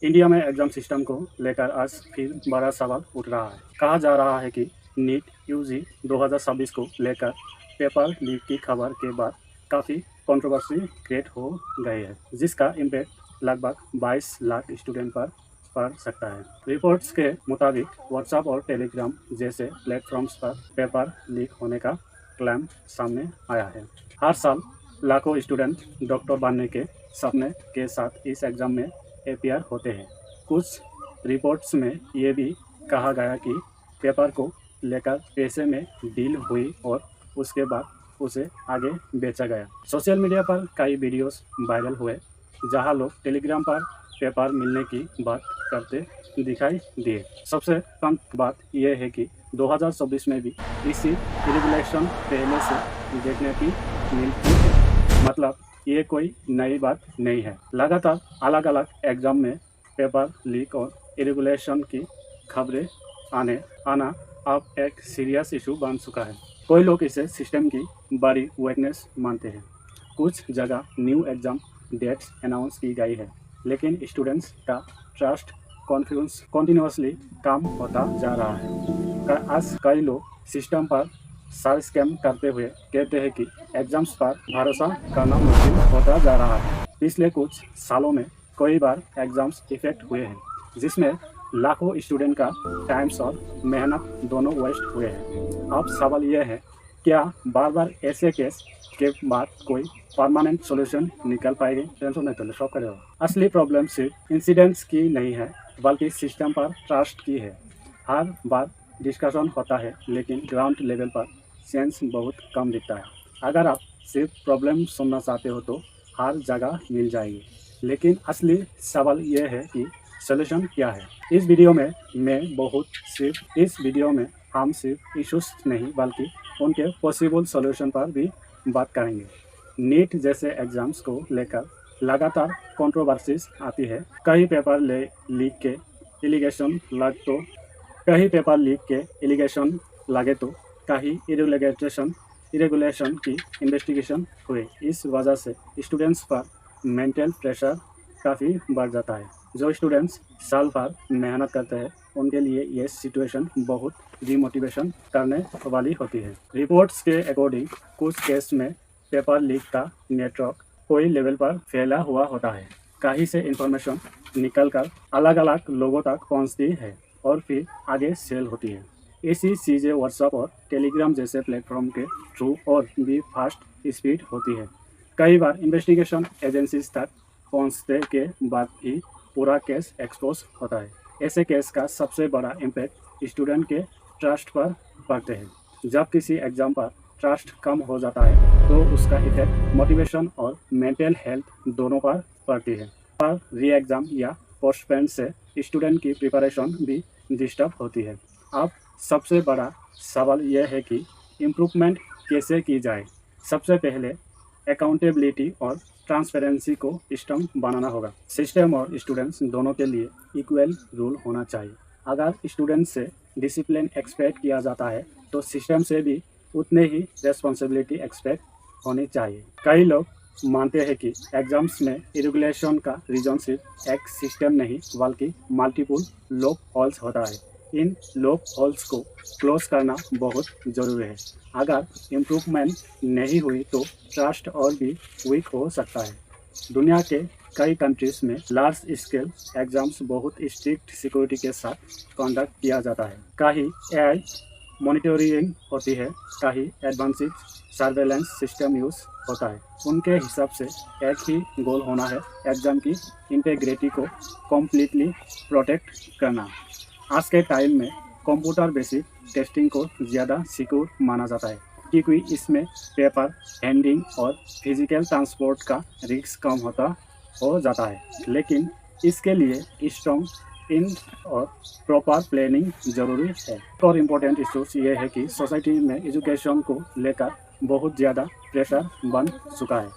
India में exam system को लेकर आज फिर बड़ा सवाल उठ रहा है। कहा जा रहा है कि नीट यूजी 2026 को लेकर पेपर लीक की खबर के बाद काफ़ी कंट्रोवर्सी क्रिएट हो गई है, जिसका इम्पैक्ट लगभग 22 लाख स्टूडेंट पर पड़ सकता है। रिपोर्ट्स के मुताबिक व्हाट्सएप और टेलीग्राम जैसे प्लेटफॉर्म्स पर पेपर लीक होने का क्लेम सामने आया है। हर साल लाखों स्टूडेंट डॉक्टर बनने के सपने के साथ इस एग्ज़ाम में अपीयर होते हैं। कुछ रिपोर्ट्स में ये भी कहा गया कि पेपर को लेकर पैसे में डील हुई और उसके बाद उसे आगे बेचा गया। सोशल मीडिया पर कई वीडियोस वायरल हुए जहां लोग टेलीग्राम पर पेपर मिलने की बात करते दिखाई दिए। सबसे कम बात यह है कि 2024 में भी इसी इरेगुलेशन पहले से देखने की मिलती है। मतलब ये कोई नई बात नहीं है। लगातार अलग अलग एग्जाम में पेपर लीक और इरेगुलेशन की खबरें आना अब एक सीरियस इशू बन चुका है। कोई लोग इसे सिस्टम की बड़ी वीकनेस मानते हैं। कुछ जगह न्यू एग्जाम डेट्स अनाउंस की गई है, लेकिन स्टूडेंट्स का ट्रस्ट कॉन्फिडेंस कंटिन्यूसली कम होता जा रहा है। आज कई लोग सिस्टम पर सारे स्कैम करते हुए कहते हैं कि एग्जाम्स पर भरोसा करना मुश्किल होता जा रहा है। पिछले कुछ सालों में कई बार एग्जाम्स इफेक्ट हुए हैं, जिसमें लाखों स्टूडेंट का टाइम्स और मेहनत दोनों वेस्ट हुए हैं। अब सवाल यह है, क्या बार बार ऐसे केस के बाद कोई परमानेंट सॉल्यूशन निकल पाएगी? टेंशन नहीं तो सॉल्व करेगा। असली प्रॉब्लम सिर्फ इंसिडेंट्स की नहीं है, बल्कि सिस्टम पर ट्रस्ट की है। हर बार डिस्कशन होता है, लेकिन ग्राउंड लेवल पर सेंस बहुत कम दिखता है। अगर आप सिर्फ प्रॉब्लम सुनना चाहते हो तो हर जगह मिल जाएगी, लेकिन असली सवाल यह है कि सॉल्यूशन क्या है। इस वीडियो में हम सिर्फ इश्यूज नहीं बल्कि उनके पॉसिबल सॉल्यूशन पर भी बात करेंगे। नीट जैसे एग्जाम्स को लेकर लगातार कंट्रोवर्सीज आती है। कई पेपर लीक के एलिगेशन लगे तो कहीं इरेगुलेशन की इन्वेस्टिगेशन हुए। इस वजह से स्टूडेंट्स पर मेंटल प्रेशर काफ़ी बढ़ जाता है। जो स्टूडेंट्स साल भर मेहनत करते हैं, उनके लिए ये सिचुएशन बहुत डिमोटिवेशन करने वाली होती है। रिपोर्ट्स के अकॉर्डिंग कुछ केस में पेपर लीक का नेटवर्क कोई लेवल पर फैला हुआ होता है। कहीं से इंफॉर्मेशन निकलकर अलग अलग लोगों तक पहुंचती है और फिर आगे सेल होती है। ऐसी चीज़ें व्हाट्सएप और टेलीग्राम जैसे प्लेटफॉर्म के थ्रू और भी फास्ट स्पीड होती है। कई बार इन्वेस्टिगेशन एजेंसीज तक पहुंचने के बाद ही पूरा केस एक्सपोज होता है। ऐसे केस का सबसे बड़ा इम्पैक्ट स्टूडेंट के ट्रस्ट पर पड़ते हैं। जब किसी एग्जाम पर ट्रस्ट कम हो जाता है तो उसका इफेक्ट मोटिवेशन और मेंटल हेल्थ दोनों पर पड़ती है। पर री एग्ज़ाम या पोस्टपोन से स्टूडेंट की प्रिपरेशन भी डिस्टर्ब होती है। अब सबसे बड़ा सवाल यह है कि इम्प्रूवमेंट कैसे की जाए। सबसे पहले अकाउंटेबिलिटी और ट्रांसपेरेंसी को स्ट्रॉन्ग बनाना होगा। सिस्टम और स्टूडेंट्स दोनों के लिए इक्वल रूल होना चाहिए। अगर स्टूडेंट से डिसिप्लिन एक्सपेक्ट किया जाता है तो सिस्टम से भी उतने ही रेस्पॉन्सिबिलिटी एक्सपेक्ट होनी चाहिए। कई लोग मानते हैं कि एग्जाम्स में इरेगुलेशन का रीजन सिर्फ एक सिस्टम नहीं बल्कि मल्टीपल लॉक होल्स होता है। इन लॉक होल्स को क्लोज करना बहुत ज़रूरी है। अगर इम्प्रूवमेंट नहीं हुई तो ट्रस्ट और भी वीक हो सकता है। दुनिया के कई कंट्रीज में लार्ज स्केल एग्जाम्स बहुत स्ट्रिक्ट सिक्योरिटी के साथ कंडक्ट किया जाता है। कहीं एआई मॉनिटरिंग होती है, कहीं एडवांस्ड सर्वेलेंस सिस्टम यूज होता है। उनके हिसाब से एक ही गोल होना है, एग्जाम की इंटेग्रिटी को कम्प्लीटली प्रोटेक्ट करना। आज के टाइम में कंप्यूटर बेसिक टेस्टिंग को ज़्यादा सिक्योर माना जाता है, क्योंकि इसमें पेपर हैंडलिंग और फिजिकल ट्रांसपोर्ट का रिस्क कम हो जाता है। लेकिन इसके लिए स्ट्रॉन्ग इन और प्रॉपर प्लानिंग जरूरी है। और इम्पोर्टेंट इश्यूज ये है कि सोसाइटी में एजुकेशन को लेकर बहुत ज़्यादा प्रेशर बन चुका है।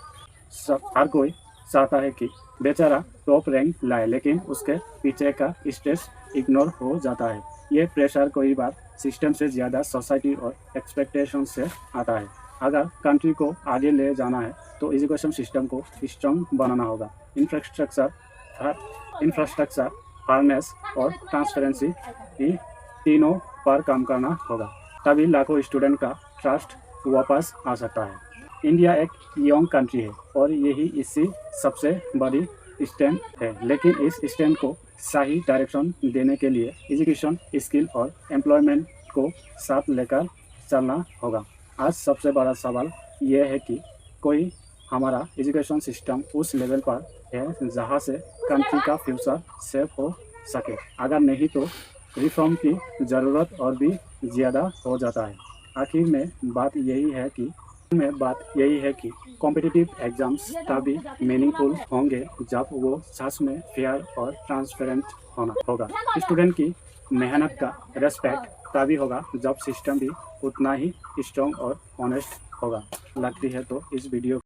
हर कोई चाहता है कि बेचारा टॉप रैंक लाए, लेकिन उसके पीछे का स्ट्रेस इग्नोर हो जाता है। ये प्रेशर कई बार सिस्टम से ज़्यादा सोसाइटी और एक्सपेक्टेशन से आता है। अगर कंट्री को आगे ले जाना है तो एजुकेशन सिस्टम को स्ट्रॉन्ग बनाना होगा। इंफ्रास्ट्रक्चर इंफ्रास्ट्रक्चर, फायरनेस और ट्रांसपेरेंसी, ये तीनों पर काम करना होगा, तभी लाखों स्टूडेंट का ट्रस्ट वापस आ सकता है। इंडिया एक यंग कंट्री है और यही इसकी सबसे बड़ी स्ट्रेंथ है, लेकिन इस स्ट्रेंथ को सही डायरेक्शन देने के लिए एजुकेशन, स्किल और एम्प्लॉयमेंट को साथ लेकर चलना होगा। आज सबसे बड़ा सवाल यह है कि कोई हमारा एजुकेशन सिस्टम उस लेवल पर है जहाँ से कंट्री का फ्यूचर सेफ हो सके। अगर नहीं तो रिफॉर्म की ज़रूरत और भी ज़्यादा हो जाता है। आखिर में बात यही है कि कॉम्पिटिटिव एग्जाम्स तभी मीनिंगफुल होंगे जब वो सच में फेयर और ट्रांसपेरेंट होगा। स्टूडेंट की मेहनत का रेस्पेक्ट तभी होगा जब सिस्टम भी उतना ही स्ट्रॉन्ग और ऑनेस्ट होगा। लगती है तो इस वीडियो